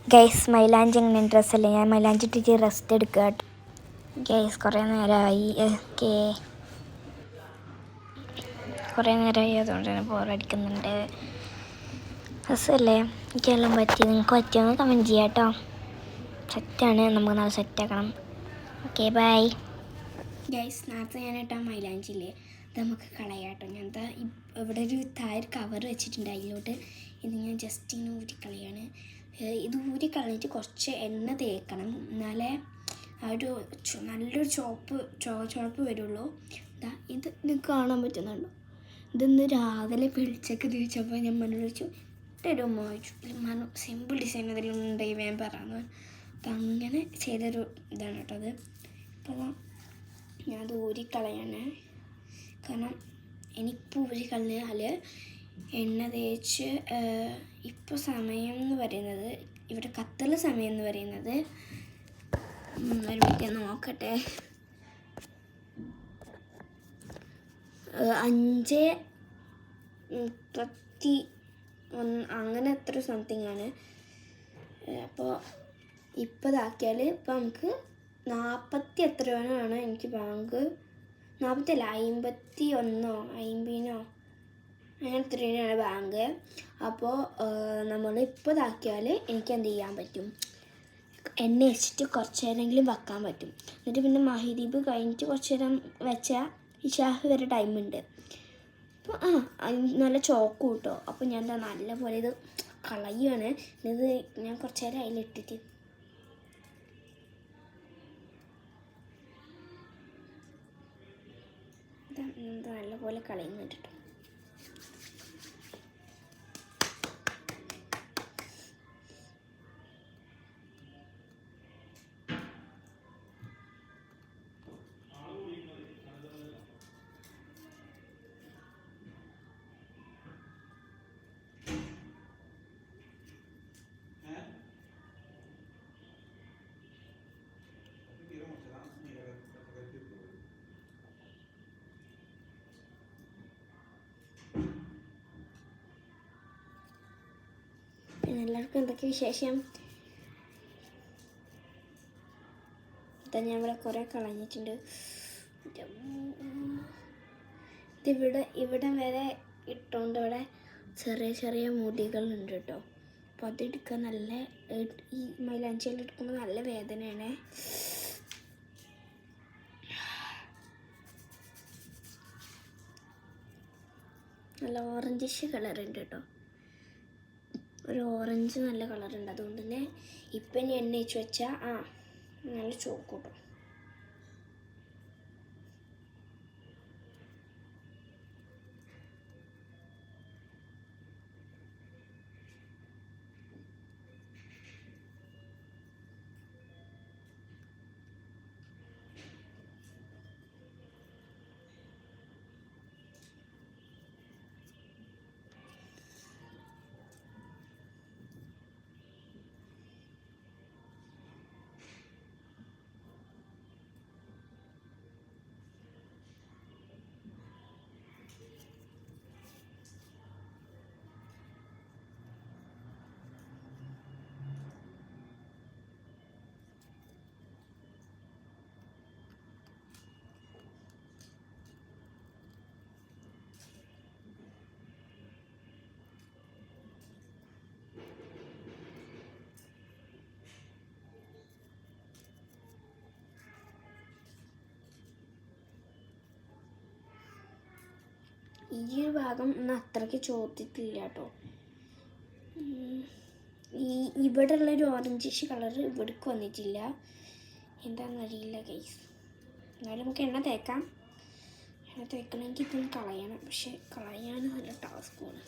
Guys മൈലാഞ്ചി ഇങ്ങനെ ഡ്രസ്സല്ലേ, ഞാൻ മൈലാഞ്ചി ഇട്ടിട്ട് റെസ്റ്റ് എടുക്കുക കേട്ടോ. ഗൈസ് കുറേ നേരമായി അതുകൊണ്ട് തന്നെ ബോറടിക്കുന്നുണ്ട്. രസമല്ലേ? എനിക്കെല്ലാം പറ്റി, നിങ്ങൾക്ക് പറ്റിയെന്ന് കമൻറ്റ് ചെയ്യാം കേട്ടോ. സെറ്റാണ്, നമുക്ക് നാളെ സെറ്റാക്കണം. Okay bye. ഗൈസ് നേരത്തെ ഞാൻ ഇട്ടാ മൈലാഞ്ചില്ലേ, അത് നമുക്ക് കളയാം കേട്ടോ. ഞാൻ ഇവിടെ ഒരു താഴെ കവർ വെച്ചിട്ടുണ്ട്, അതിലോട്ട് ഇത് ഞാൻ ജസ്റ്റ് ഇങ്ങനെ ഊരിക്കളയാണ്. ഇത് ഊരിക്കളഞ്ഞിട്ട് കുറച്ച് എണ്ണ തേക്കണം, എന്നാലേ ആ ഒരു നല്ലൊരു ചുവപ്പ് വരുള്ളൂ. ഇത് നിങ്ങൾക്ക് കാണാൻ പറ്റുന്നുണ്ടോ? ഇതൊന്ന് രാവിലെ വെളിച്ചൊക്കെ തിരിച്ചപ്പോൾ ഞാൻ മനോട് ചോദിച്ചു ഇട്ടൊരുമ്മ ചോദിച്ചു. മനം സിമ്പിൾ ഡിസൈൻ അതിലുണ്ടെങ്കിൽ വേഗം പറയാമെന്ന്. അതങ്ങനെ ചെയ്തൊരു ഇതാണ് കേട്ടോ അത്. അപ്പോൾ ഞാൻ അത് ഊരിക്കളയാണ്, കാരണം എനിക്കിപ്പോൾ ഊരിക്കളഞ്ഞാൽ എണ്ണ തേച്ച് ഇപ്പോൾ സമയം എന്ന് പറയുന്നത്, ഇവിടെ ഖത്തറിലെ സമയം എന്ന് പറയുന്നത്, ഒരു മിനിറ്റ് നോക്കട്ടെ, 5:31 അങ്ങനെ എത്ര സംതിങ് ആണ്. അപ്പോൾ ഇപ്പോൾ ഇതാക്കിയാൽ ഇപ്പോൾ നമുക്ക് 40 എത്രയാണോ എനിക്ക് ബാങ്ക്, 40 അല്ല 51 50 അങ്ങനെ എത്രയാണ് ബാങ്ക്. അപ്പോൾ നമ്മൾ ഇപ്പോൾ ഇതാക്കിയാൽ എനിക്ക് എന്ത് ചെയ്യാൻ പറ്റും, എണ്ണ വെച്ചിട്ട് കുറച്ച് നേരമെങ്കിലും വെക്കാൻ പറ്റും. എന്നിട്ട് പിന്നെ മഗ്‌രിബ് കഴിഞ്ഞിട്ട് കുറച്ച് നേരം വെച്ചാൽ ഇശാഹ് വരെ ടൈമുണ്ട്. അപ്പോൾ നല്ല ചോക്ക് കിട്ടോ. അപ്പോൾ ഞാൻ നല്ലപോലെ ഇത് കളയുകയാണ്. ഇത് ഞാൻ കുറച്ച് നേരം അതിലിട്ടിട്ട് നല്ലപോലെ കളയുന്നുണ്ട് കേട്ടോ. പിന്നെ എല്ലാവർക്കും എന്തൊക്കെ വിശേഷം? ഇതാ ഞാൻ ഇവിടെ കുറേ കളഞ്ഞിട്ടുണ്ട്. ഇവിടെ വരെ ഇട്ടുകൊണ്ട് ഇവിടെ ചെറിയ മുടികളുണ്ട് കേട്ടോ. അപ്പോൾ അതെടുക്കാൻ നല്ല, ഈ മൈലാഞ്ചിയെല്ലാം എടുക്കുമ്പോൾ നല്ല വേദനയാണ്. നല്ല ഓറഞ്ചിഷ് കളറുണ്ട് കേട്ടോ, ഒരു ഓറഞ്ച് നല്ല കളറുണ്ട്. അതുകൊണ്ട് തന്നെ ഇപ്പം ഇനി എണ്ണ വെച്ച് വെച്ചാൽ നല്ല ചോക്ക് കിട്ടും. ഈ ഒരു ഭാഗം ഒന്നും അത്രയ്ക്ക് ചോർത്തിട്ടില്ല കേട്ടോ. ഇവിടെ ഉള്ളൊരു ഓറഞ്ചിഷ് കളർ ഇവിടേക്ക് വന്നിട്ടില്ല, എന്താണെന്നറിയില്ല ഗൈസ്. എന്നാലും നമുക്ക് എണ്ണ തേക്കാം. എണ്ണ തേക്കണമെങ്കിൽ ഇതൊന്ന് കളയണം, പക്ഷെ കളയാൻ നല്ല ടാസ്ക്കാണ്.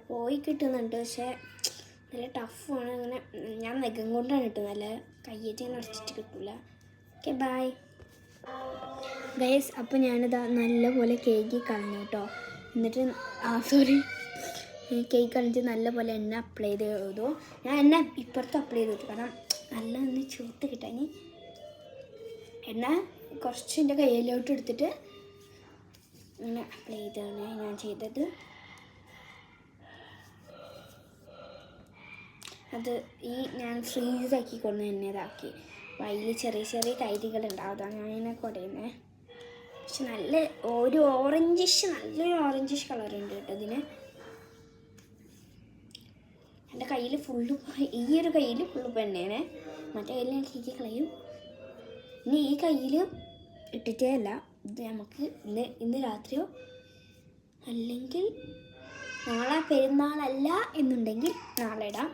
പോയി കിട്ടുന്നുണ്ട്, പക്ഷേ നല്ല ടഫാണ്. അങ്ങനെ ഞാൻ നഖം കൊണ്ടാണ് കിട്ടുന്നത്, നല്ല കയ്യേറ്റ് ഇങ്ങനെ അടച്ചിട്ട് കിട്ടില്ല. Okay bye guys. അപ്പോൾ ഞാനിതാ നല്ലപോലെ കേക്ക് കളഞ്ഞു കേട്ടോ. എന്നിട്ട് സോറി, കേക്ക് കളഞ്ഞിട്ട് നല്ലപോലെ എണ്ണ അപ്ലൈ ചെയ്തു. ഞാൻ എണ്ണ ഇപ്പുറത്ത് അപ്ലൈ ചെയ്തിട്ടു, കാരണം നല്ല ഒന്ന് ചൂട്ട് കിട്ടാൻ. എണ്ണ കുറച്ച് എൻ്റെ കയ്യിലോട്ട് എടുത്തിട്ട് അങ്ങനെ അപ്ലൈ ചെയ്താണ് ഞാൻ ചെയ്തത്. അത് ഞാൻ ഫ്രീസാക്കി കൊണ്ട് തന്നെ ഇതാക്കി. അപ്പോൾ അതിൽ ചെറിയ ചെറിയ കൈരികളുണ്ടാവും, അതാണ് ഞാൻ ഇങ്ങനെ കുടയുന്നത്. പക്ഷെ നല്ല ഒരു ഓറഞ്ചിഷ്, നല്ലൊരു ഓറഞ്ചിഷ് കളറുണ്ട് കേട്ടോ ഇതിന്. എൻ്റെ കയ്യിൽ ഫുള്ള്, ഈ ഒരു കയ്യിൽ ഫുള്ള് പെണ്ണേനെ, മറ്റേ കയ്യിൽ ഞാൻ കേക്ക് കളയും. ഇനി ഈ കയ്യിൽ ഇട്ടിട്ടേ അല്ല, ഇത് നമുക്ക് ഇന്ന് രാത്രിയോ അല്ലെങ്കിൽ നാളെ പെരുന്നാളല്ല എന്നുണ്ടെങ്കിൽ നാളെ ഇടാം.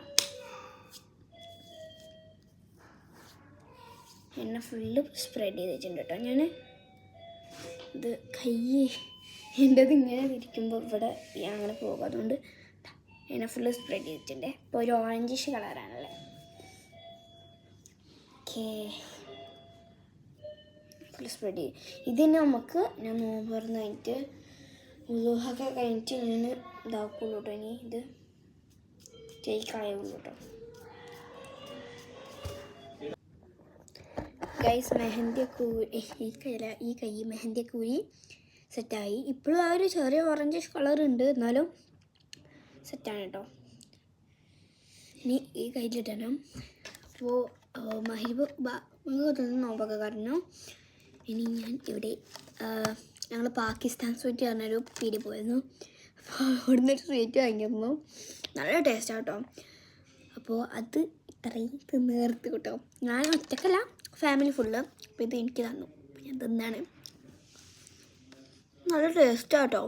എണ്ണ ഫുള്ള് സ്പ്രെഡ് ചെയ്തിട്ടുണ്ട് കേട്ടോ ഞാൻ. ഇത് എൻ്റെത് ഇങ്ങനെ ഇരിക്കുമ്പോൾ ഇവിടെ അങ്ങനെ പോകും, അതുകൊണ്ട് എണ്ണ ഫുള്ള് സ്പ്രെഡ് ചെയ്തിട്ടുണ്ട്. ഇപ്പോൾ ഒരു ഓറഞ്ചിഷ് കളറാണല്ലേ. ഓക്കേ, ഫുള്ള് സ്പ്രെഡ് ചെയ്യും. ഇതിന് നമുക്ക് ഞാൻ നോമ്പ് തുറന്ന് കഴിഞ്ഞിട്ട് ഉളുഹൊക്കെ കഴിഞ്ഞിട്ട് ഞാൻ ഇതാക്കുള്ളൂ കേട്ടോ. ഇനി ഇത് കളയുള്ളൂ കേട്ടോ. ഗൈസ്, മെഹന്തിയൊക്കെ ഈ കൈ മെഹന്തിയൊക്കെ ഊരി സെറ്റായി. ഇപ്പോഴും ആ ഒരു ചെറിയ ഓറഞ്ചിഷ് കളർ ഉണ്ട്, എന്നാലും സെറ്റാണ് കേട്ടോ. ഇനി ഈ കയ്യിലിടണം. അപ്പോൾ മഹിബ് നോമ്പൊക്കെ പറഞ്ഞു. ഇനി ഞാൻ ഇവിടെ ഞങ്ങൾ പാകിസ്ഥാൻ സ്വീറ്റ് പറഞ്ഞൊരു പീടി പോയിരുന്നു. അപ്പോൾ അവിടുന്ന് ഒരു സ്വീറ്റ് വാങ്ങിയിരുന്നു, നല്ല ടേസ്റ്റാണ് കേട്ടോ. അപ്പോൾ അത് ഇത്രയും തിന്നേർത്ത് കേട്ടോ. ഞാൻ ഒറ്റക്കല്ല, ഫാമിലി ഫുള്ള്. അപ്പോൾ ഇത് എനിക്ക് തന്നു, ഞാൻ തിന്നാണ്. നല്ല ടേസ്റ്റാണ് കേട്ടോ.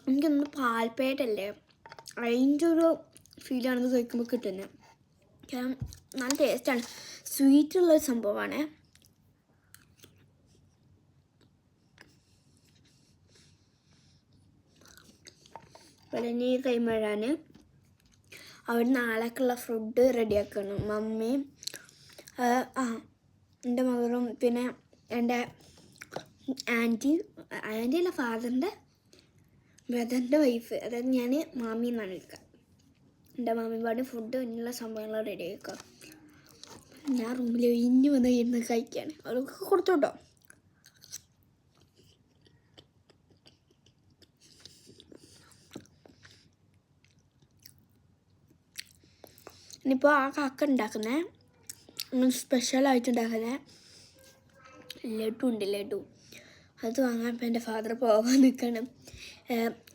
എനിക്കൊന്ന് പാൽപ്പേട്ടല്ലേ അതിൻ്റെ ഒരു ഫീലാണെന്ന് കഴിക്കുമ്പോൾ കിട്ടുന്നത്. കാരണം നല്ല ടേസ്റ്റാണ്, സ്വീറ്റുള്ളൊരു സംഭവമാണ്. അതുപോലെ തന്നെ ഈ കൈമഴാൻ അവിടെ നാളേക്കുള്ള ഫുഡ് റെഡിയാക്കണം മമ്മി, എൻ്റെ മകളും, പിന്നെ എൻ്റെ ആൻറ്റിയല്ല, ഫാദറിൻ്റെ ബ്രദറിൻ്റെ വൈഫ്, അതായത് ഞാൻ മാമി എന്നാണ് വിളിക്കുക. എൻ്റെ മാമിപ്പാട് ഫുഡ് ഇങ്ങനെയുള്ള സംഭവങ്ങൾ റെഡി ആക്കുക. ഞാൻ റൂമിൽ ഇനി വന്ന് ഇരുന്ന് കഴിക്കുകയാണ്. അവർക്ക് കൊടുത്തു കേട്ടോ. ഇനിയിപ്പോൾ ആ കാക്ക ഉണ്ടാക്കുന്നത് സ്പെഷ്യലായിട്ട് ഉണ്ടാക്കുന്നത് ലഡു ഉണ്ട്, ലഡു. അത് വാങ്ങാൻ ഇപ്പോൾ എൻ്റെ ഫാദർ പോകാൻ നിൽക്കണം.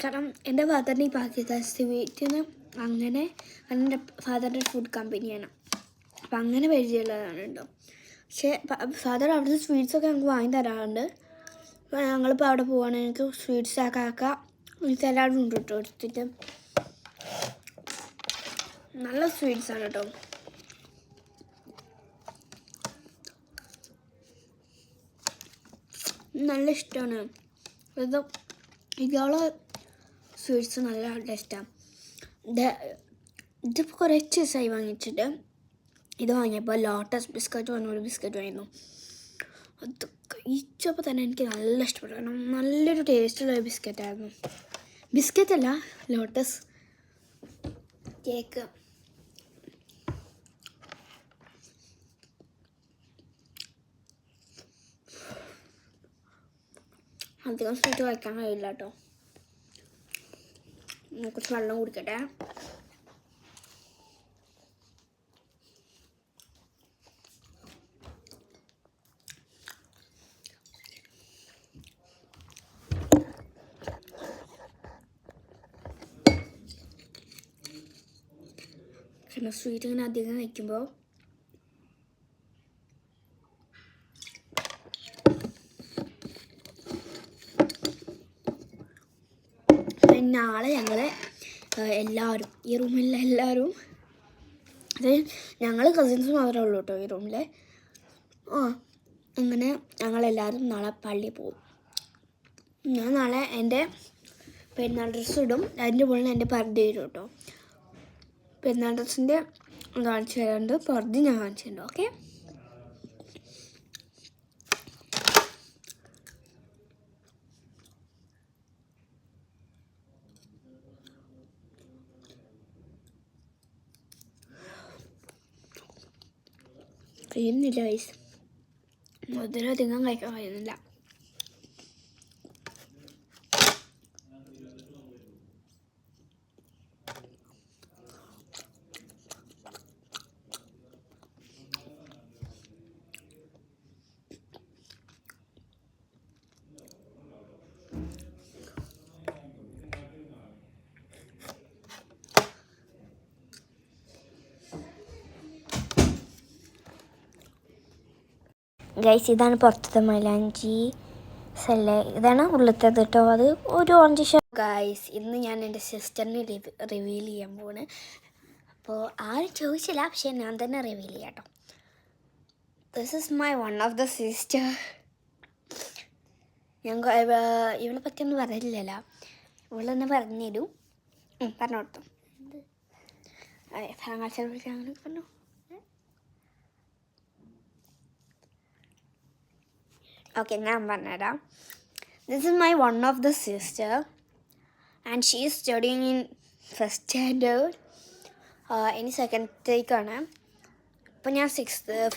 കാരണം എൻ്റെ ഫാദറിന് ഈ പാകിസ്ഥാൻ സ്വീറ്റിന് അങ്ങനെ എൻ്റെ ഫാദറിൻ്റെ ഫുഡ് കമ്പനിയാണ്, അപ്പം അങ്ങനെ പരിചയമുള്ളതാണ് കേട്ടോ. പക്ഷേ ഫാദർ അവിടുത്തെ സ്വീറ്റ്സൊക്കെ ഞങ്ങൾക്ക് വാങ്ങി തരാറുണ്ട്. അപ്പോൾ ഞങ്ങളിപ്പോൾ അവിടെ പോവുകയാണെങ്കിൽ എനിക്ക് സ്വീറ്റ്സ് ആക്കാക്ക സലാഡും ഉണ്ട് കേട്ടോ എടുത്തിട്ട്. നല്ല സ്വീറ്റ്സാണ് കേട്ടോ. നല്ല ഇഷ്ടമാണ് ഇയാളെ സ്വീറ്റ്സ്, നല്ല ടേസ്റ്റാണ്. ഇതിപ്പോൾ കുറച്ച് ദിവസമായി വാങ്ങിച്ചിട്ട്. ഇത് വാങ്ങിയപ്പോൾ ലോട്ടസ് ബിസ്ക്കറ്റ് പറഞ്ഞൊരു ബിസ്ക്കറ്റ് വാങ്ങിയിരുന്നു. അത് കഴിച്ചപ്പോൾ തന്നെ എനിക്ക് നല്ല ഇഷ്ടപ്പെട്ടു, കാരണം നല്ലൊരു ടേസ്റ്റുള്ള ബിസ്ക്കറ്റായിരുന്നു. ബിസ്ക്കറ്റല്ല, ലോട്ടസ് കേക്ക്. അധികം സ്വീറ്റ് കഴിക്കാൻ കഴിയില്ല കേട്ടോ. കുറച്ച് വെള്ളം കുടിക്കട്ടെ. പിന്നെ സ്വീറ്റ് ഇങ്ങനെ അധികം കഴിക്കുമ്പോൾ നാളെ ഞങ്ങൾ എല്ലാവരും, ഈ റൂമിലെ എല്ലാവരും, അത് ഞങ്ങൾ കസിൻസ് മാത്രമേ ഉള്ളൂ കേട്ടോ ഈ റൂമിൽ. അങ്ങനെ ഞങ്ങളെല്ലാവരും നാളെ പള്ളിയിൽ പോകും. ഞാൻ നാളെ എൻ്റെ പെരുന്നാൾ ഡ്രസ്സ് ഇടും. അതിൻ്റെ മുകളിൽ എൻ്റെ പർദ്ദ ഇടും കേട്ടോ. പെരുന്നാൾ ഡ്രസ്സിൻ്റെ കാണിച്ചു തരാറുണ്ട്, പർദ്ദ ഞാൻ കാണിച്ചിട്ടുണ്ട്. ഓക്കെ, കഴിയുന്നില്ല വയസ്സ്, മധുരം അധികം കഴിക്കാൻ കഴിയുന്നില്ല. ഗൈസ്, ഇതാണ് പുറത്തത്തെ മൈലാഞ്ചി സല്ലേ, ഇതാണ് ഉള്ളത്തത് കേട്ടോ. അത് ഒരു ഓറഞ്ച് ഷോ. ഗൈസ്, ഇന്ന് ഞാൻ എൻ്റെ സിസ്റ്ററിനെ റിവീൽ ചെയ്യാൻ പോവാണ്. അപ്പോൾ ആരും ചോദിച്ചില്ല, പക്ഷേ ഞാൻ തന്നെ റിവീൽ ചെയ്യാം കേട്ടോ. This is my one of the sister. ഞാൻ ഇവളെ പറ്റിയൊന്നും പറയില്ലല്ലോ, ഇവളെന്നെ പറഞ്ഞുതരും. പറഞ്ഞു കൊടുത്തു. അതെ, ഫലങ്ങാഴ്ച അങ്ങനെ പറഞ്ഞു. ഓക്കെ, ഞാൻ പറഞ്ഞുതരാം. This is my one of the sister and she is studying in first standard. ഇനി സെക്കൻഡത്തേക്കാണ്. ഇപ്പം ഞാൻ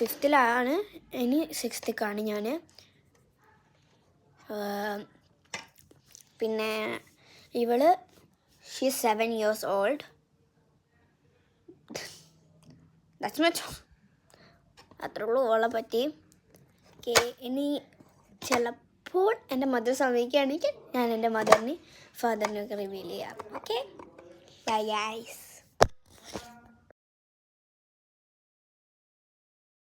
ഫിഫ്ത്തിലാണ്, ഇനി സിക്സ്ത്തേക്കാണ് ഞാൻ. പിന്നെ ഇവള് she is 7 years old. That's much. അത്രേ ഉള്ളൂ ഓളെ പറ്റി. ഓക്കെ, ഇനി ചിലപ്പോൾ എൻ്റെ മദർ സമ്മതിക്കുകയാണെങ്കിൽ ഞാൻ എൻ്റെ മദറിനെ ഫാദറിനൊക്കെ റിവീൽ ചെയ്യാം. Okay, bye guys.